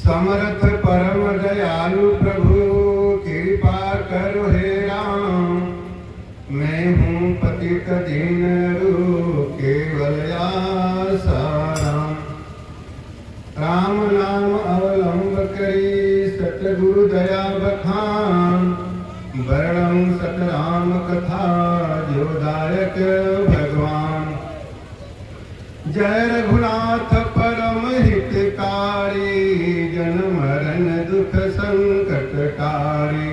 समर्थ परम दयालु प्रभु कृपा करो हे राम। मैं हूँ पतित दीनरु केवल आसाराम। राम नाम अवलंब करी सतगुरु दया बखान। वर्णम सतराम कथा जो दायक भगवान। जय रघुनाथ परम हितकारी जन मरण दुख संकट टारी।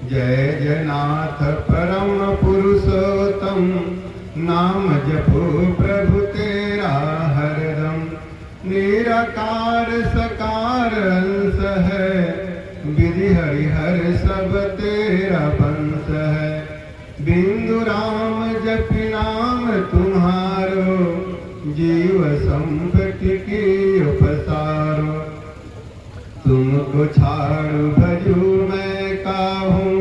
जय जयनाथ परम पुरुषोत्तम नाम जपो प्रभु तेरा हरदम। निराकार सकार अंश है विधि हरिहर सब तेरा वंश है। बिंदु राम जपि नाम तुम्हारो जीव संपत्ति की उपसारो। तुमको छाड़ू भजू मैं काहूँ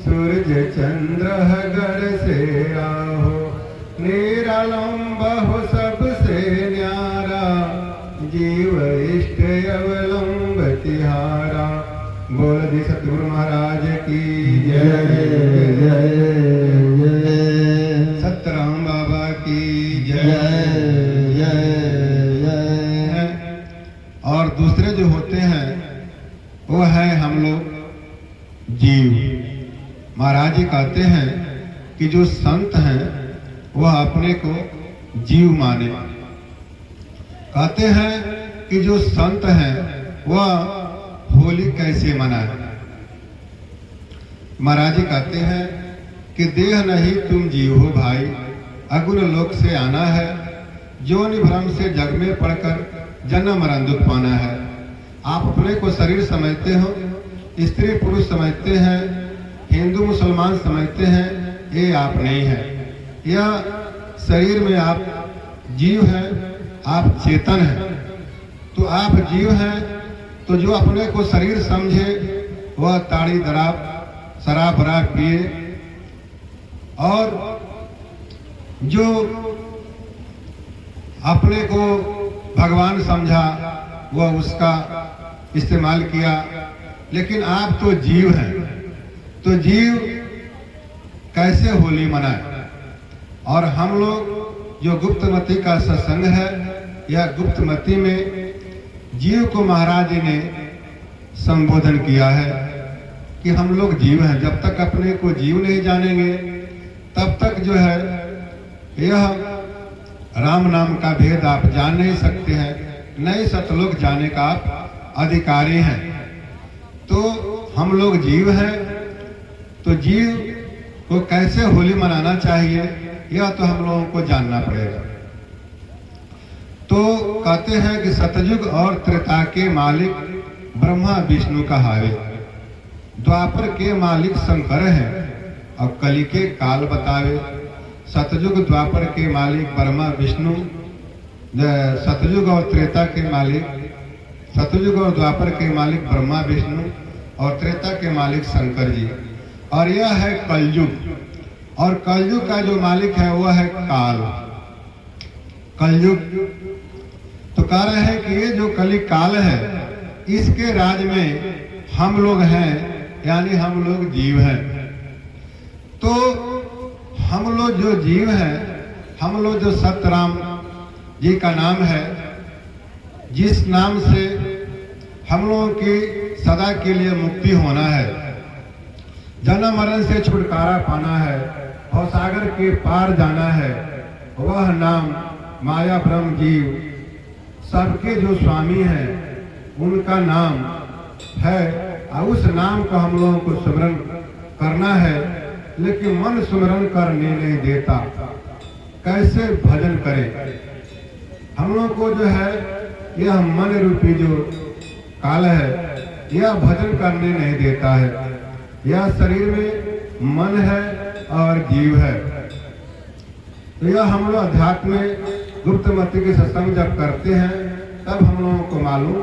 सूरज चंद्र गढ़ से आहो। निरालंब हो सबसे न्यारा जीव इष्ट अवलंब तिहारा। बोल दी सतगुरु महाराज की जय जय जय। सतराम बाबा की जय जय जय। और दूसरे जो होते हैं वो है हम लोग जीव। महाराज जी कहते हैं कि जो संत हैं वह अपने को जीव माने। कहते हैं कि जो संत हैं वह होली कैसे मनाए। महाराज जी कहते हैं कि देह नहीं तुम जीव हो भाई। अगुण लोक से आना है। जोनि भ्रम से जग में पड़कर जन्म मरण दुख पाना है। आप अपने को शरीर समझते हो, स्त्री पुरुष समझते हैं, हिंदू मुसलमान समझते हैं, ये आप नहीं है। यह शरीर में आप जीव हैं, आप चेतन हैं। तो आप जीव हैं तो जो अपने को शरीर समझे वह ताड़ी दराब शराब वराब पिए, और जो अपने को भगवान समझा वह उसका इस्तेमाल किया। लेकिन आप तो जीव हैं, तो जीव कैसे होली मनाए। और हम लोग जो गुप्तमती का सत्संग है, यह गुप्तमती में जीव को महाराज जी ने संबोधन किया है कि हम लोग जीव हैं। जब तक अपने को जीव नहीं जानेंगे तब तक जो है यह राम नाम का भेद आप जान नहीं सकते हैं, नहीं सतलोक जाने का आप अधिकारी हैं। तो हम लोग जीव हैं, तो जीव को कैसे होली मनाना चाहिए यह तो हम लोगों को जानना पड़ेगा। तो कहते हैं कि सतयुग और त्रेता के मालिक ब्रह्मा विष्णु कहावे। द्वापर के मालिक शंकर हैं और कली के काल बतावे। सतयुग द्वापर के मालिक ब्रह्मा विष्णु, सतयुग और त्रेता के मालिक, सतयुग और द्वापर के मालिक ब्रह्मा विष्णु और त्रेता के मालिक शंकर जी। और यह है कलयुग, और कलयुग का जो मालिक है वह है काल। कलयुग तो कह रहे हैं कि ये जो कली काल है इसके राज में हम लोग हैं, यानी हम लोग जीव हैं। तो हम लोग जो जीव हैं, हम लोग जो सतराम जी का नाम है, जिस नाम से हम लोगों की सदा के लिए मुक्ति होना है, जन्म मरण से छुटकारा पाना है और सागर के पार जाना है, वह नाम माया ब्रह्म जीव सबके जो स्वामी हैं उनका नाम है। और उस नाम का हम लोगों को स्मरण करना है, लेकिन मन स्मरण करने नहीं देता। कैसे भजन करें। हम लोगों को जो है यह मन रूपी जो काल है यह भजन करने नहीं देता है। यह शरीर में मन है और जीव है। तो यह हम लोग अध्यात्म में गुप्तमती के सत्संग जब करते हैं तब हम लोगों को मालूम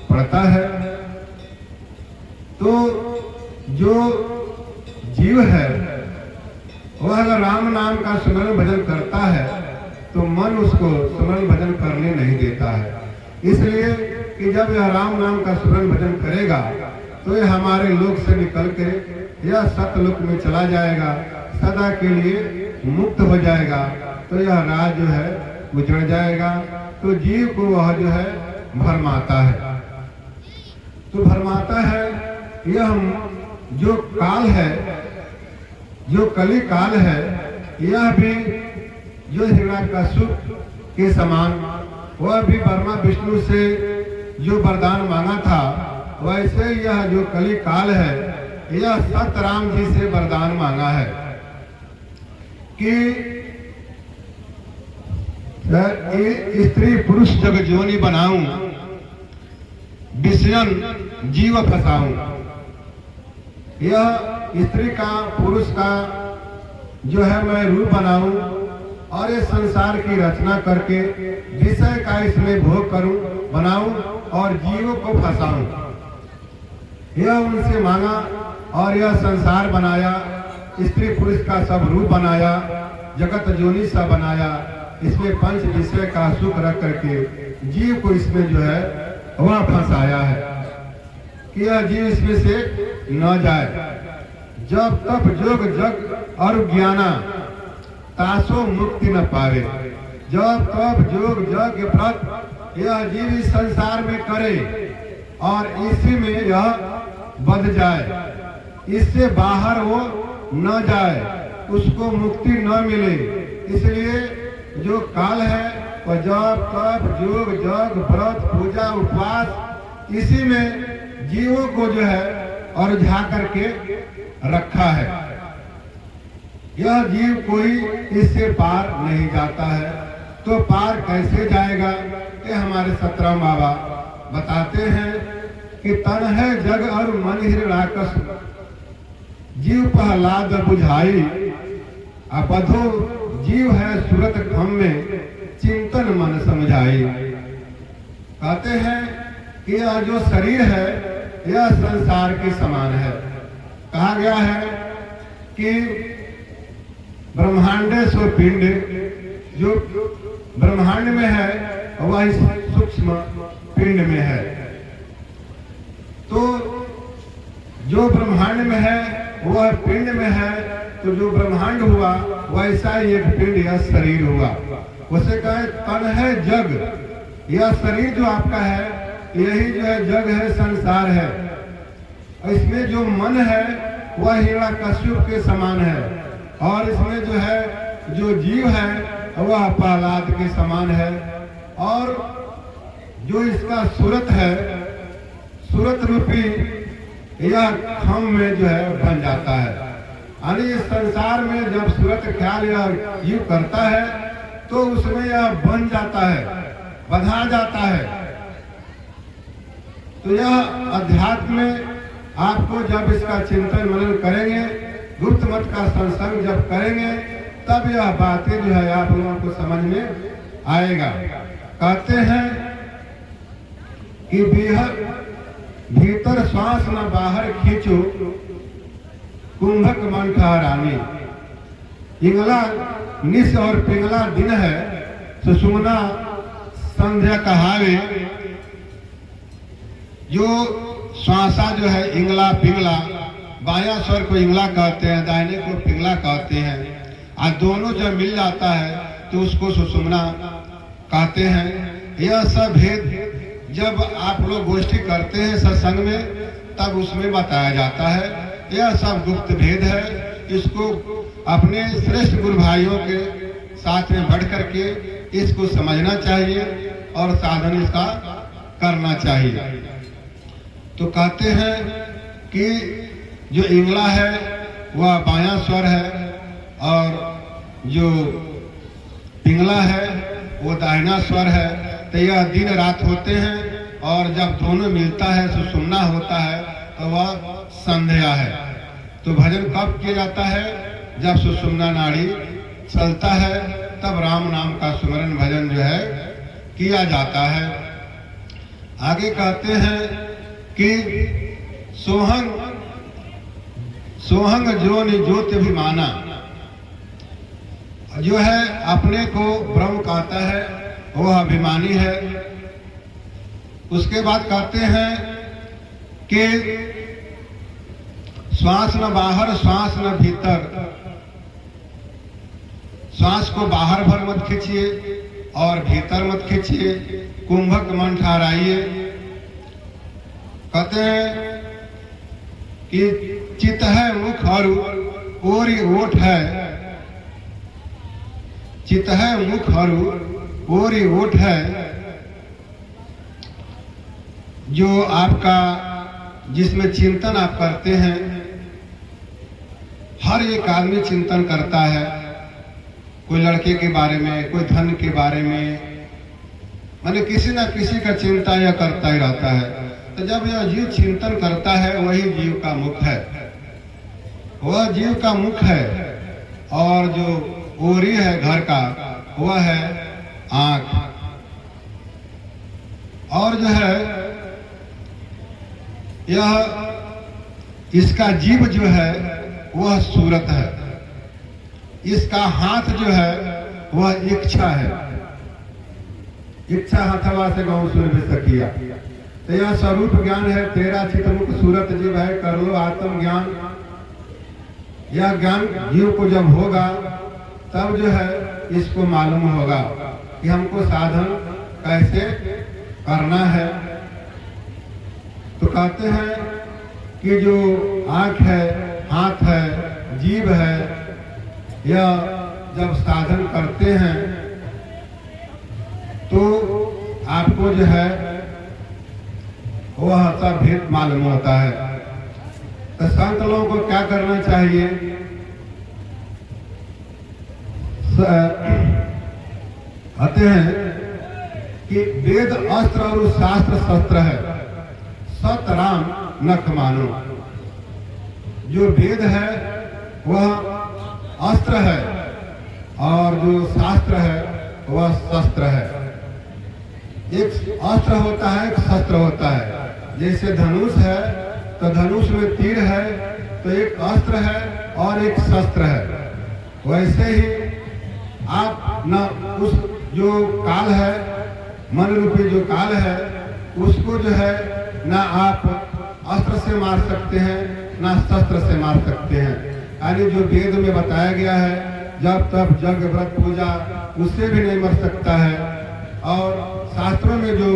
पड़ता है। तो जो जीव है वह अगर राम नाम का स्मरण भजन करता है तो मन उसको स्मरण भजन करने नहीं देता है। इसलिए कि जब यह राम नाम का स्मरण भजन करेगा तो यह हमारे लोक से निकल के यह सतलोक में चला जाएगा, सदा के लिए मुक्त हो जाएगा। तो यह राज जो है उजड़ जाएगा। तो जीव को वह जो है भरमाता है। तो भरमाता है यह जो काल है, जो कली काल है, यह भी जो हिरण्यकश्यप के समान, वह भी ब्रह्मा विष्णु से जो वरदान मांगा था, वैसे यह जो कली काल है, यह सत राम जी से वरदान मांगा है कि स्त्री पुरुष जग जोनि बनाऊं, विषयन जीव फसाऊं। यह स्त्री का पुरुष का जो है मैं रूप बनाऊं और इस संसार की रचना करके विषय का इसमें भोग करूं, बनाऊं और जीवों को फंसाऊं। यह उनसे मांगा और यह संसार बनाया, स्त्री पुरुष का सब रूप बनाया, जगत जोनि सा बनाया, इसमें पंच विषय का सुख रख करके जीव को इसमें जो है वह फंसाया है कि यह जीव इसमें से न जाए। जब तप जोग जग और ज्ञाना तासो मुक्ति न पावे। जब तप जोग जग व्रत यह जीव इस संसार में करे और इसी में यह बध जाए, इससे बाहर वो न जाए, उसको मुक्ति न मिले। इसलिए जो काल है वह जप तप जोग जग व्रत पूजा उपवास इसी में जीवों को जो है और उलझा करके रखा है। यह जीव कोई इससे पार नहीं जाता है। तो पार कैसे जाएगा? ये हमारे सतराम बाबा बताते हैं कि तन है जग और मन हिरण्यकश्यप, जीव प्रहलाद बुझाई, अबधो जीव है सूरत घम में, चिंतन मन समझाई। कहते हैं कि यह जो शरीर है यह संसार के समान है। कहा गया है कि ब्रह्मांडे सो पिंड, जो ब्रह्मांड में है वह सूक्ष्म पिंड में है। तो जो ब्रह्मांड में है वह पिंड में है, तो जो ब्रह्मांड हुआ वैसा ही एक पिंड या शरीर हुआ। उसे कहे तन है जग, यह शरीर जो आपका है यही जो है जग है, संसार है। इसमें जो मन है वह हिरण्यकश्यप के समान है और इसमें जो है जो जीव है वह प्रहलाद के समान है। और जो इसका सूरत है, सूरत रूपी यह खम में जो है बन जाता है। यानी इस संसार में जब सूरत ख्याल यह यू करता है तो उसमें यह बन जाता है, बधा जाता है। तो यह अध्यात्म में आपको जब इसका चिंतन मनन करेंगे, गुप्त मत का संसर्ग जब करेंगे, तब यह बातें जो है आप लोगों को समझ में आएगा। कहते हैं कि भीतर श्वास न बाहर खींचो, कुंभक मन ठहरानी। इंगला निस और पिंगला दिन है, सुषुम्ना संध्या कहावे। जो श्वासा जो है इंगला पिंगला, बायां स्वर को इंगला कहते हैं, दाहिने को पिंगला कहते हैं। आज दोनों जब मिल जाता है तो उसको सुषुम्ना कहते हैं। यह सब भेद जब आप लोग गोष्ठी करते हैं सत्संग में तब उसमें बताया जाता है। यह सब गुप्त भेद है। इसको अपने श्रेष्ठ गुरु भाइयों के साथ में बढ़ करके इसको समझना चाहिए और साधन इसका करना चाहिए। तो कहते हैं कि जो इंगला है वह बायां स्वर है और जो पिंगला है वो दाहिना स्वर है। तो यह दिन रात होते हैं और जब दोनों मिलता है सुषुम्ना होता है तो वह संध्या है। तो भजन कब किया जाता है? जब सुषुम्ना नाड़ी चलता है तब राम नाम का सुमरन भजन जो है किया जाता है। आगे कहते हैं कि सोहंग जोनि ज्योतिभिमाना, जो है अपने को ब्रह्म कहता है वह अभिमानी है। उसके बाद कहते हैं कि श्वास न बाहर श्वास न भीतर, श्वास को बाहर भर मत खींचिए और भीतर मत खींचिए, कुंभक मन ठहराइए। कहते हैं कि चित है मुख और ओरी ओठ है, चित है मुख और ओरी ओठ है, जो आपका जिसमें चिंतन आप करते हैं। हर एक आदमी चिंतन करता है, कोई लड़के के बारे में, कोई धन के बारे में, माने किसी न किसी का चिंता यह करता ही रहता है। तो जब यह जीव चिंतन करता है वही जीव का मुख है, वह जीव का मुख है। और जो ओरी है घर का वह है आंख। और जो है यह इसका जीव जो है वह सूरत है, इसका हाथ जो है वह इच्छा है। इच्छा हथवा से गौ सूर्य सकिया। तो यह स्वरूप ज्ञान है, तेरा चित मुख सूरत जीव है, कर लो आत्म ज्ञान। यह ज्ञान जीव को जब होगा तब जो है इसको मालूम होगा कि हमको साधन कैसे करना है। तो कहते हैं कि जो आंख है, हाथ है, जीभ है, यह जब साधन करते हैं तो आपको जो है वह सब भेद मालूम होता है। तो संत लोगों को क्या करना चाहिए? कहते हैं कि वेद अस्त्र और शास्त्र शस्त्र है, सत राम नख मानो। जो वेद है वह अस्त्र है और जो शास्त्र है वह शस्त्र है। एक अस्त्र होता है, एक शस्त्र होता है। जैसे धनुष है तो धनुष में तीर है, तो एक अस्त्र है और एक शस्त्र है। वैसे ही आप न उस जो काल है, मन रूपी जो काल है, उसको जो है ना आप अस्त्र से मार सकते हैं ना शस्त्र से मार सकते हैं। यानी जो वेद में बताया गया है, जब तब जग व्रत पूजा, उससे भी नहीं मर सकता है। और शास्त्रों में जो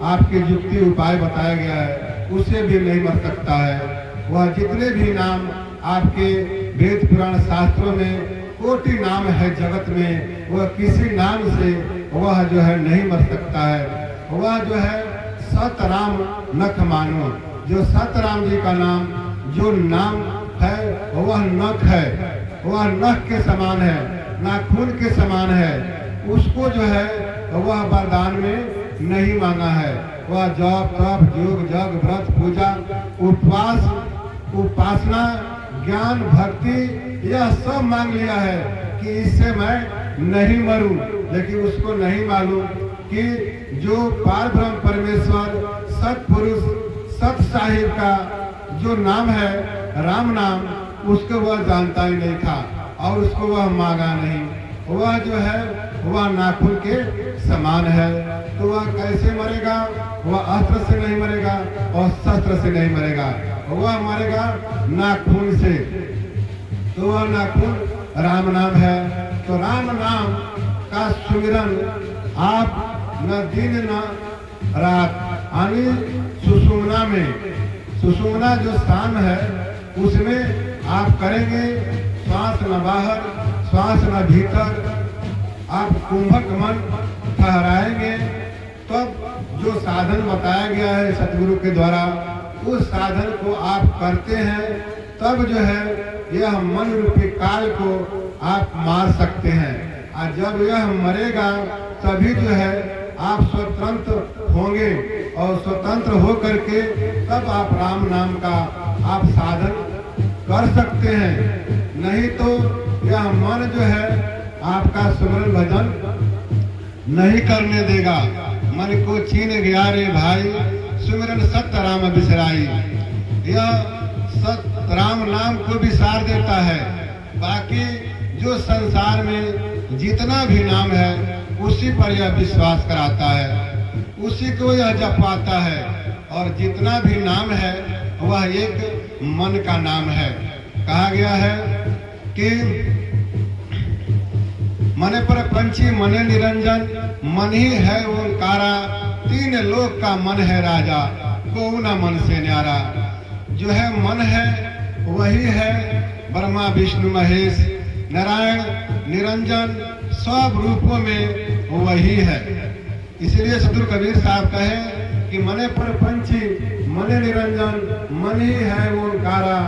आपके युक्ति उपाय बताया गया है, उससे भी नहीं मर सकता है। वह जितने भी नाम आपके वेद पुराण शास्त्रों में कोटि नाम है जगत में, वह किसी नाम से वह जो है नहीं मर सकता है। वह जो है सतराम नख मानो। जो सतराम जी का नाम जो नाम है वह नख है, वह नख के समान है, नाखून के समान है। उसको जो है वह वरदान में नहीं मांगा है। वह जप तप योग जग व्रत पूजा उपवास उपासना ज्ञान भक्ति यह सब मांग लिया है कि इससे मैं नहीं मरूं। लेकिन उसको नहीं मालूम कि जो पार ब्रह्म परमेश्वर सतपुरुष सत साहिब का जो नाम है राम नाम, उसको वह जानता ही नहीं था और उसको वह मांगा नहीं। वह जो है वह नाखून के समान है। तो वह कैसे मरेगा? वह अस्त्र से नहीं मरेगा और शस्त्र से नहीं मरेगा, वह मरेगा नाखून से। तो वह नाखून राम नाम है। तो राम नाम का सुमिरन आप न दिन न रात, यानी सुषुम्ना में, सुषुम्ना जो स्थान है उसमें आप करेंगे। श्वास न बाहर श्वास न भीतर, आप कुंभक मन ठहराएंगे। तब जो साधन बताया गया है सतगुरु के द्वारा, उस साधन को आप करते हैं, तब जो है यह मन रूपी काल को आप मार सकते हैं। और जब यह मरेगा तभी जो है आप स्वतंत्र होंगे और स्वतंत्र हो करके तब आप राम नाम का आप साधन कर सकते हैं। नहीं तो यह मन जो है आपका सुमरन भजन नहीं करने देगा। मन को छीन गया रे भाई, सुमिरन सत्य राम बिसराई। यह सत्य राम नाम को बिसार देता है। बाकी जो संसार में जितना भी नाम है उसी पर यह विश्वास कराता है। उसी को यह जप पाता है। और जितना भी नाम है वह एक मन का नाम है। कहा गया है कि मने पर पंछी मने निरंजन, मन ही है ओंकारा, तीन लोक का मन है राजा, को न मन से न्यारा। जो है मन है वही है ब्रह्मा विष्णु महेश नारायण निरंजन, सब रूपों में वही है। इसलिए सदगुरु कबीर साहब कहे कि मने पर पंछी मने निरंजन, मन ही है ओंकारा,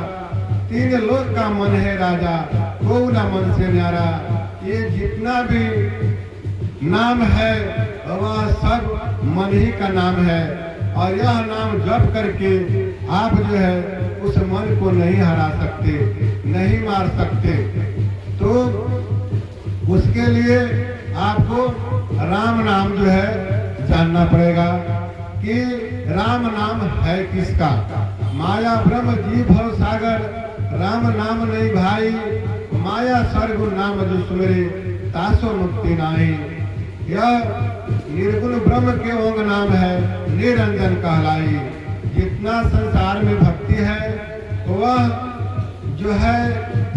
तीन लोक का मन है राजा, को न मन से न्यारा। ये जितना भी नाम है वह सब मन ही का नाम है। और यह नाम जप करके आप जो है उस मन को नहीं हरा सकते, नहीं मार सकते। तो उसके लिए आपको राम नाम जो है जानना पड़ेगा कि राम नाम है किसका। माया ब्रह्म जीव भव सागर, राम नाम नहीं भाई, माया सर्गुण नाम जो सुमेरे तासो मुक्ति नाही। यह निर्गुण ब्रह्म के ओंग नाम है, निरंजन कहलाई। जितना संसार में भक्ति है वह जो है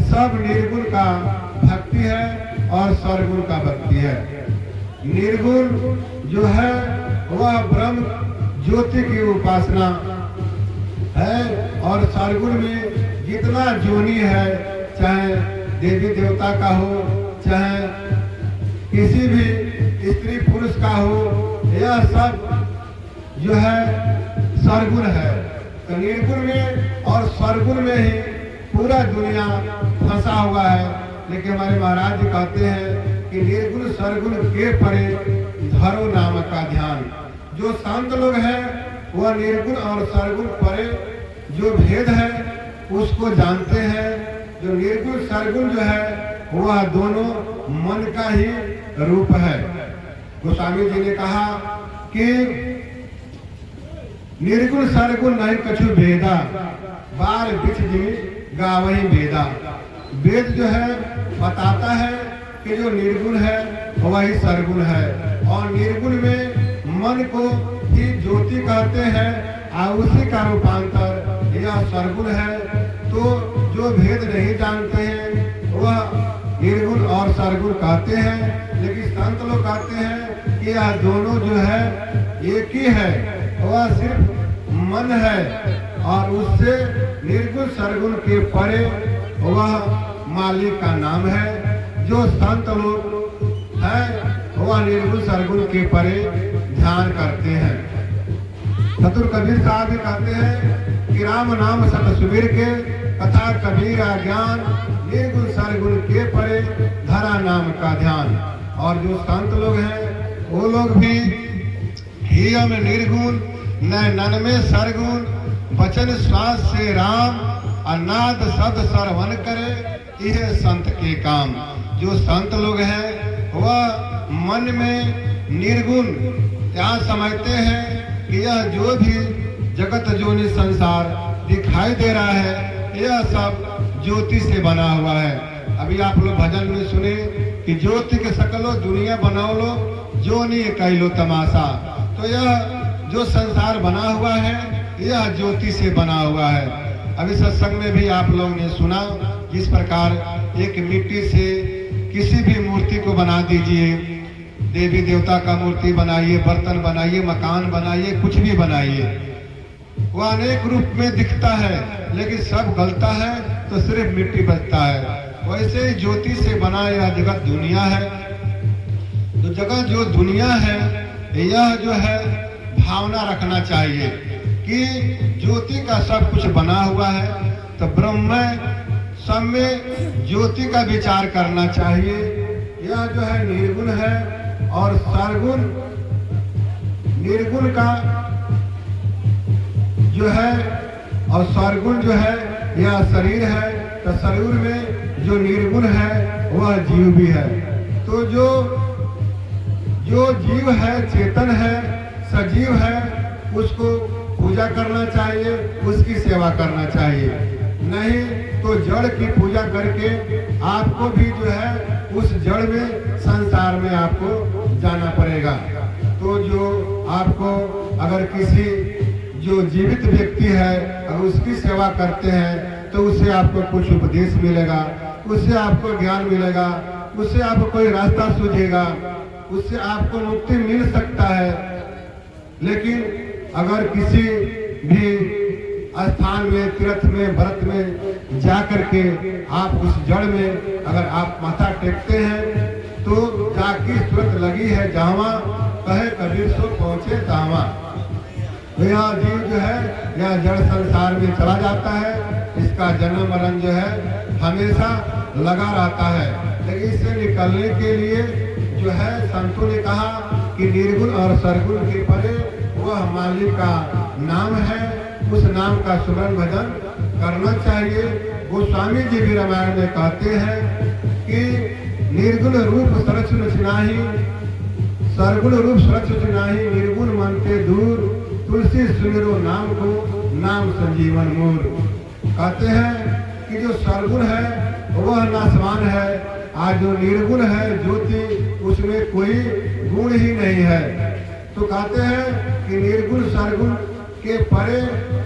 सब निर्गुण का भक्ति है और सर्वगुण का भक्ति है। निर्गुण जो है वह ब्रह्म ज्योति की उपासना है। और सर्वगुण में जितना जोनी है, चाहे देवी देवता का हो, चाहे किसी भी स्त्री पुरुष का हो, यह सब जो है सर्वगुण है। तो निर्गुण में और सर्वगुण में ही पूरा दुनिया फंसा हुआ है। लेकिन हमारे महाराज जी कहते हैं कि निर्गुण सर्वगुण के परे धरो नाम का ध्यान। जो संत लोग हैं वह निर्गुण और सर्वगुण परे जो भेद है उसको जानते हैं। जो निर्गुण सर्वगुण जो है वह दोनों मन का ही रूप है। गोस्वामी जी ने कहा कि निर्गुण सर्वगुण नहीं कछु भेदा, बार बिच जिमित गावही वेदा। वेद जो है बताता है कि जो निर्गुण है वही सर्वगुण है। और निर्गुण में मन को ही ज्योति कहते हैं और उसी का रूपांतर यह सर्वगुण है। तो जो भेद नहीं जानते हैं वह निर्गुण और सर्वगुण कहते हैं। लेकिन संत लोग कहते हैं कि यह दोनों जो है एक ही है, वह सिर्फ मन है। और उससे निर्गुण सर्वगुण के परे वह मालिक का नाम है। जो संत लोग हैं वह निर्गुण सर्वगुण के परे ध्यान करते हैं। सतगुरु कबीर साहब भी कहते हैं कि राम नाम सत सुबीर के, कथा कबीर ज्ञान, निर्गुण सर्वगुण के परे धरा नाम का ध्यान। और जो संत लोग हैं वो लोग भी हिय में निर्गुण, नैनन में सर्वगुण, वचन श्वास से राम, अनाद शब्द श्रवण करे, यह संत के काम। जो संत लोग हैं वह मन में निर्गुण क्या समझते हैं कि यह जो भी जगत जोनि संसार दिखाई दे रहा है यह सब ज्योति से बना हुआ है। अभी आप लोग भजन में सुने कि ज्योति के सकलो दुनिया बनाओ लो, जो नहीं कह लो तमाशा। तो यह जो संसार बना हुआ है यह ज्योति से बना हुआ है। अभी सत्संग में भी आप लोगों ने सुना जिस प्रकार एक मिट्टी से किसी भी मूर्ति को बना दीजिए, देवी देवता का मूर्ति बनाइए, बर्तन बनाइए, मकान बनाइए, कुछ भी बनाइए, वह अनेक रूप में दिखता है लेकिन सब गलता है तो सिर्फ मिट्टी बचता है। वैसे ही ज्योति से बना यह जगत दुनिया है। तो जगत जो दुनिया है यह जो है भावना रखना चाहिए कि ज्योति का सब कुछ बना हुआ है। तो ब्रह्म सब में ज्योति का विचार करना चाहिए। यह जो है निर्गुण है और सर्वगुण, निर्गुण का जो है और सर्वगुण जो है यह शरीर है। तो शरीर में जो निर्गुण है वह जीव भी है। तो जो जीव है, चेतन है, सजीव है, उसको पूजा करना चाहिए, उसकी सेवा करना चाहिए। नहीं तो जड़ की पूजा करके आपको भी जो है उस जड़ में संसार में आपको जाना पड़ेगा। तो जो आपको अगर किसी जो जीवित व्यक्ति है अगर उसकी सेवा करते हैं तो उससे आपको कुछ उपदेश मिलेगा, उससे आपको ज्ञान मिलेगा, उससे आपको कोई रास्ता सूझेगा, उससे आपको मुक्ति मिल सकता है। लेकिन अगर किसी भी स्थान में, तीर्थ में, व्रत में जा करके आप उस जड़ में अगर आप माथा टेकते हैं तो जाकी सूरत लगी है जहां, कहे कबीर सो पहुंचे तहां। यह जीव जो है यह जड़ संसार में चला जाता है, इसका जन्म मरण जो है हमेशा लगा रहता है। लेकिन इससे निकलने के लिए जो है संतों ने कहा कि निर्गुण और सरगुण के परे वह मालिक का नाम है, उस नाम का सुमरन भजन करना चाहिए। गोस्वामी जी भी रामायण में कहते हैं कि निर्गुण रूप सरच नही, सरगुण रूप सरच नाही, निर्गुण मन के दूर, तुलसी सुमिरो नाम को, नाम संजीवन मोर। कहते हैं कि जो सरगुण है वह नासवान है, आज जो निर्गुण है ज्योति उसमें कोई गुण ही नहीं है। तो कहते हैं कि निर्गुण सरगुण के परे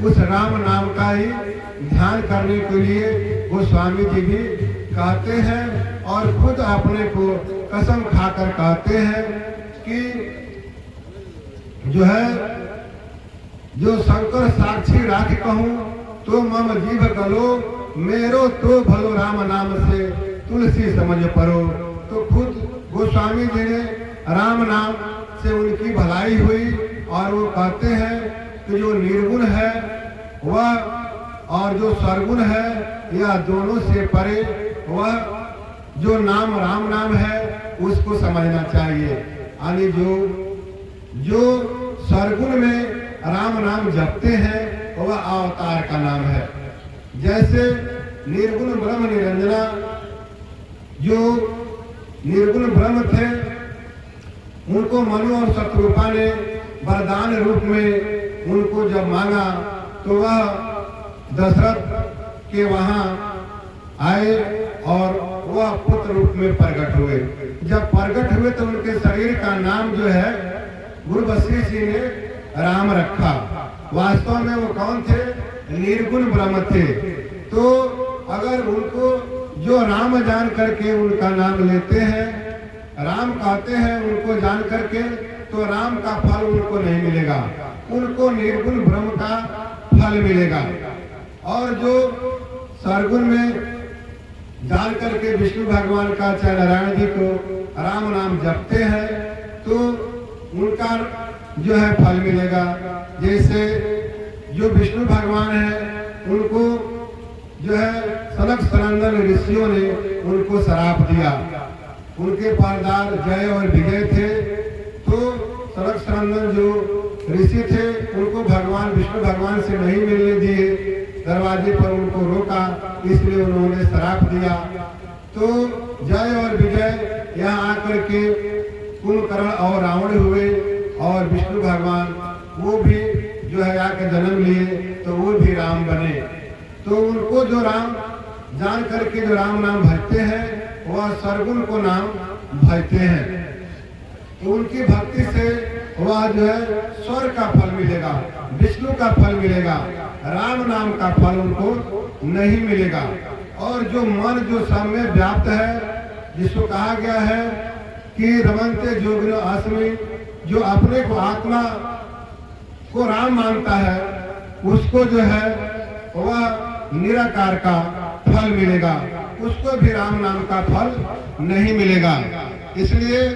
उस राम नाम का ही ध्यान करने के लिए गोस्वामी जी भी कहते हैं और खुद अपने को कसम खाकर कहते हैं कि जो है जो शंकर साक्षी राख कहूँ तो मम जीव गलो, मेरो तो भलो राम नाम से तुलसी समझ परो। तो खुद गोस्वामी जी ने राम नाम से उनकी भलाई हुई और वो कहते हैं कि जो निर्गुण है वह और जो सरगुण है यह दोनों से परे वह जो नाम राम नाम है उसको समझना चाहिए। यानी जो सरगुण में राम नाम जपते हैं वह अवतार का नाम है। जैसे निर्गुण ब्रह्म निरंजना जो निर्गुण ब्रह्म थे उनको मनु और शत्रुपा ने वरदान रूप में उनको जब मांगा तो वह दशरथ के वहां आए और वह पुत्र रूप में प्रकट हुए। जब प्रकट हुए तो उनके शरीर का नाम जो है गुरु वशिष्ठ जी ने राम रखा। वास्तव में वो कौन थे? निर्गुण ब्रह्म थे। तो अगर उनको जो राम जान करके उनका नाम लेते हैं, राम कहते हैं उनको जान करके, तो राम का फल उनको नहीं मिलेगा, उनको निर्गुण ब्रह्म का फल मिलेगा। और जो सरगुण में जान करके विष्णु भगवान का चाहे नारायण जी को राम नाम जपते हैं तो उनका जो है फल मिलेगा। जैसे जो विष्णु भगवान है उनको जो है सनक सनंदन ऋषियों ने उनको श्राप दिया। उनके पारदार जय और विजय थे, तो सनक सनंदन जो ऋषि थे उनको भगवान विष्णु भगवान से नहीं मिलने दिए, दरवाजे पर उनको रोका, इसलिए उन्होंने श्राप दिया। तो जय और विजय यहाँ आकर के कुंभकर्ण और रावण हुए और विष्णु भगवान वो भी जो है आके जन्म लिए तो वो भी राम बने। तो उनको जो राम जान करके जो राम नाम भजते हैं वह सरगुण को नाम भजते हैं। तो उनकी भक्ति से वह जो है स्वर्ग का फल मिलेगा, विष्णु का फल मिलेगा, राम नाम का फल उनको नहीं मिलेगा। और जो मन जो सब में व्याप्त है, जिसको कहा गया है कि रमनते जोगिनो आसमी, जो अपने को आत्मा को राम मानता है उसको जो है वह निराकार का फल मिलेगा, उसको भी राम नाम का फल नहीं मिलेगा। इसलिए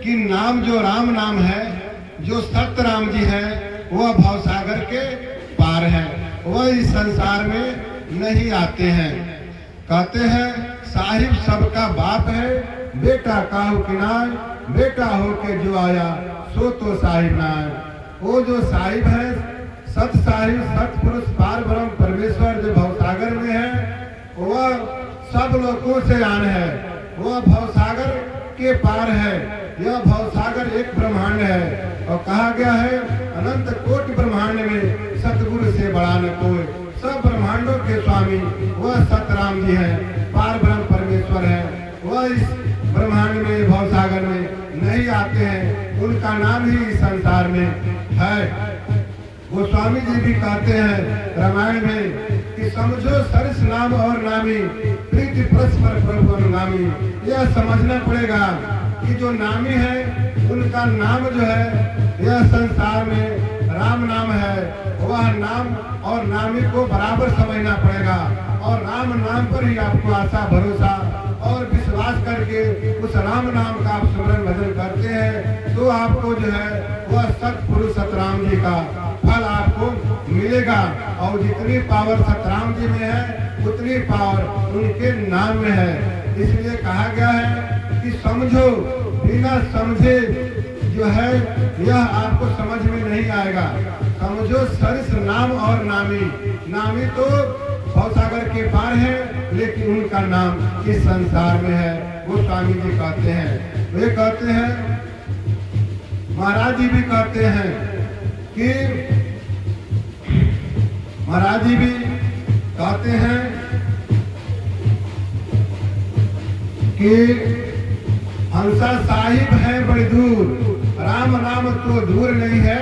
कि नाम जो राम नाम है, जो सत्य राम जी है, वह भवसागर के पार है, वह इस संसार में नहीं आते हैं। कहते हैं साहिब सबका बाप है, बेटा काहू किनार, बेटा हो के जो आया सो तो साहिब ना आए। वो जो साहिब है, सत साहिब, सतपुरुष, पार ब्रह्म परमेश्वर जो भवसागर में है, वह सब लोगों से आन है, वह भवसागर के पार है। यह भवसागर एक ब्रह्मांड है और कहा गया है अनंत कोटि ब्रह्मांड में सतगुरु से बड़ा न कोई। सब ब्रह्मांडों के स्वामी वह सतराम जी हैं, पार ब्रह्म परमेश्वर है। वह इस ब्रह्मांड में भवसागर में नहीं आते हैं, उनका नाम ही इस संसार में है। गोस्वामी जी भी कहते हैं रामायण में कि समझो सरस नाम और नामी, प्रीति परस्पर प्रभु अनुगामी। यह समझना पड़ेगा कि जो नामी है उनका नाम जो है यह संसार में राम नाम है, वह नाम और नामी को बराबर समझना पड़ेगा। और राम नाम पर ही आपको आशा भरोसा और विश्वास करके उस राम नाम का आप स्मरण भजन करते हैं तो आपको जो है वह सतपुरुष सतराम जी का फल आपको मिलेगा। और जितनी पावर सतराम जी में है उतनी पावर उनके नाम में है। इसलिए कहा गया है कि समझो, बिना समझे जो है यह आपको समझ में नहीं आएगा। समझो सरस नाम और नामी। नामी तो भवसागर के पार है, लेकिन उनका नाम इस संसार में है। वो स्वामी जी कहते हैं, वे कहते हैं, महाराज जी भी कहते हैं कि महाराज जी भी कहते हैं कि हंसा साहिब है बड़ी दूर, राम नाम तो दूर नहीं है,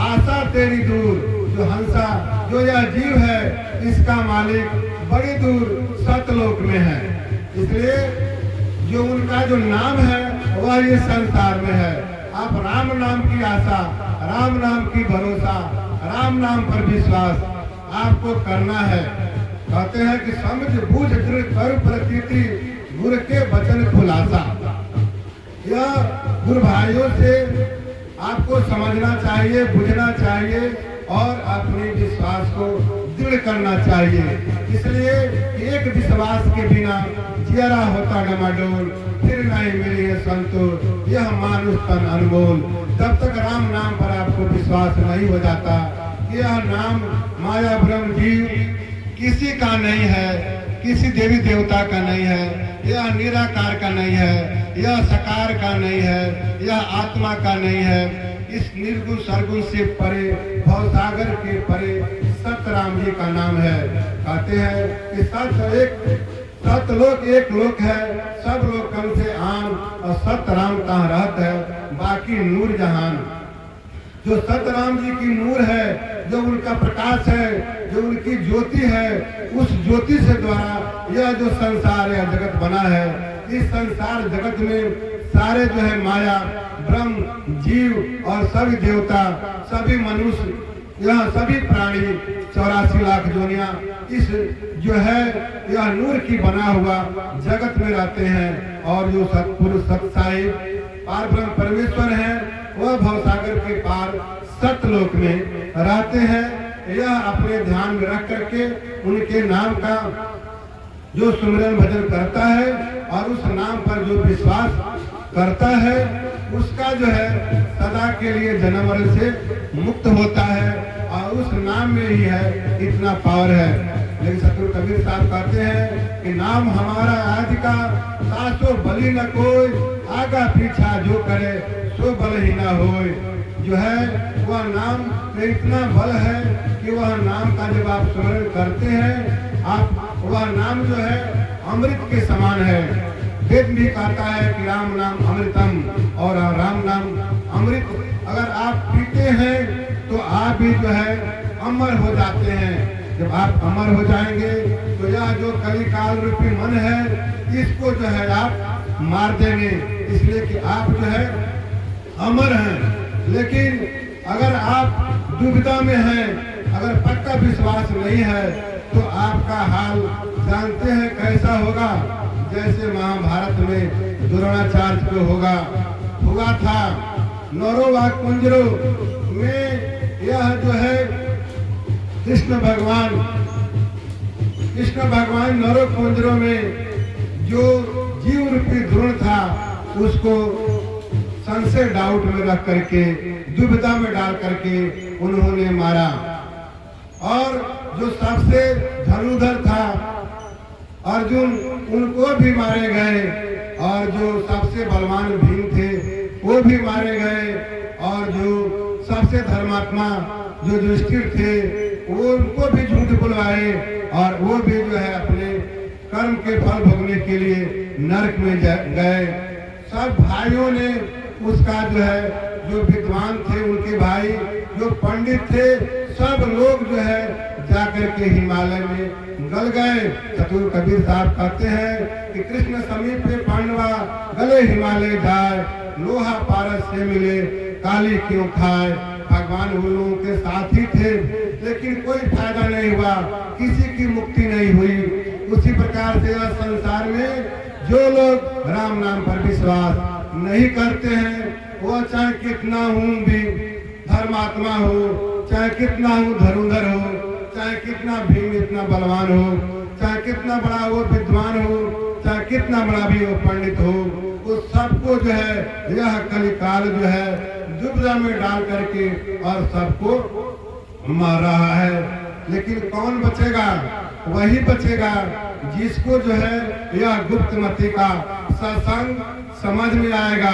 आशा तेरी दूर। जो हंसा, जो यह जीव है, इसका मालिक बड़ी दूर सतलोक में है। इसलिए जो उनका जो नाम है वह इस संसार में है। आप राम नाम की आशा, राम नाम की भरोसा, राम नाम पर विश्वास आपको करना है। कहते हैं कि समझ बूझ दृढ़ कर प्रतीति, गुरु के वचन खुलासा। यह गुरु भाइयों से आपको समझना चाहिए, बुझना चाहिए और अपने विश्वास को दृढ़ करना चाहिए। इसलिए एक विश्वास के बिना जियरा होता डमाडोल, फिर नहीं मिली है संतोष यह मानुष तन अनमोल। जब तक राम नाम पर आपको विश्वास नहीं हो जाता, यह नाम माया ब्रह्म जीव किसी का नहीं है, किसी देवी देवता का नहीं है, यह निराकार का नहीं है, यह सकार का नहीं है, यह आत्मा का नहीं है। इस निर्गुण सरगुण से परे, भवसागर के परे सतराम जी का नाम है। कहते हैं कि सतलोक एक लोक है, सब लोग कम से आम, और सतराम कहाँ रहता है, बाकी नूर जहान। जो सतराम जी की नूर है, जो उनका प्रकाश है, जो उनकी ज्योति है, उस ज्योति से द्वारा यह जो संसार या जगत बना है। इस संसार जगत में सारे जो है माया ब्रह्म जीव और सभी देवता, सभी मनुष्य, यह सभी प्राणी 84 लाख जोनिया इस जो है यह नूर की बना हुआ जगत में रहते हैं। और जो सतपुरुष सत साहिब पार ब्रह्म परमेश्वर हैं, वह भवसागर के पार सतलोक में रहते हैं। यह अपने ध्यान में रख करके उनके नाम का जो सुमिरन भजन करता है और उस नाम पर जो विश्वास करता है, उसका जो है सदा के लिए जन्म मरण से मुक्त होता है। और उस नाम में ही है इतना पावर है। लेकिन सतगुरु कबीर साहब कहते हैं कि नाम हमारा आज का, सासो बलि न कोई, आगा पीछा जो करे सो बल ही ना होए। जो है वह नाम में इतना बल है कि वह नाम का जब आप स्मरण करते हैं, आप वह नाम जो है अमृत के समान है। वेद भी कहता है कि राम नाम अमृतम, और राम नाम अमृत अगर आप पीते हैं तो आप भी जो है अमर हो जाते हैं। जब आप अमर हो जाएंगे तो यह जो कली काल रूपी मन है, इसको जो है आप मार देंगे। इसलिए कि आप जो है अमर हैं। लेकिन अगर आप दुविधा में हैं, अगर पक्का विश्वास नहीं है, तो आपका हाल जानते हैं कैसा होगा। जैसे महाभारत में द्रोणाचार्य को हुआ था, नौरवा कुंजरो में यह जो है कृष्ण भगवान नौरव कुंजरों में जो जीव रूपी द्रोण था, उसको संशय डाउट में रख करके, दुविधा में डाल करके उन्होंने मारा। और जो सबसे धनुधर था अर्जुन, उनको भी मारे गए। और जो सबसे बलवान भीम थे, वो भी मारे गए। और जो सबसे धर्मात्मा जो युधिष्ठिर थे, वो उनको भी झूठ बुलवाए, और वो भी जो है अपने कर्म के फल भोगने के लिए नरक में गए। सब भाइयों ने उसका जो है, जो विद्वान थे उनके भाई, जो पंडित थे, सब लोग जो है जाकर के हिमालय में गल गए। चतुर कबीर साहब कहते हैं कि कृष्ण समीप पे पांडवा गले हिमालय जाए, लोहा पारस से मिले काली क्यों खाए। भगवान उन लोगों के साथ ही थे, लेकिन कोई फायदा नहीं हुआ, किसी की मुक्ति नहीं हुई। उसी प्रकार से यह संसार में जो लोग राम नाम पर विश्वास नहीं करते हैं, वो चाहे कितना हूँ भी धर्मात्मा हो, चाहे कितना हूँ धनुधर हो, चाहे कितना भीम इतना बलवान हो, चाहे कितना बड़ा वो विद्वान हो, चाहे कितना बड़ा भी वो पंडित हो, उस सबको जो है यह कलिकाल जो है दुविधा में डाल करके और सबको मार रहा है। लेकिन कौन बचेगा? वही बचेगा जिसको जो है यह गुप्त मति का सत्संग समझ में आएगा,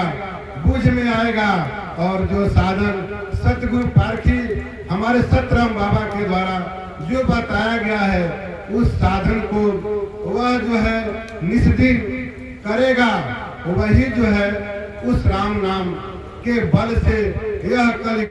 बुझ में आएगा, और जो साधन सतगुरु पारखी हमारे सतराम बाबा के द्वारा जो बताया गया है, उस साधन को वह जो है निष्दिन करेगा, वही जो है उस राम नाम के बल से यह कल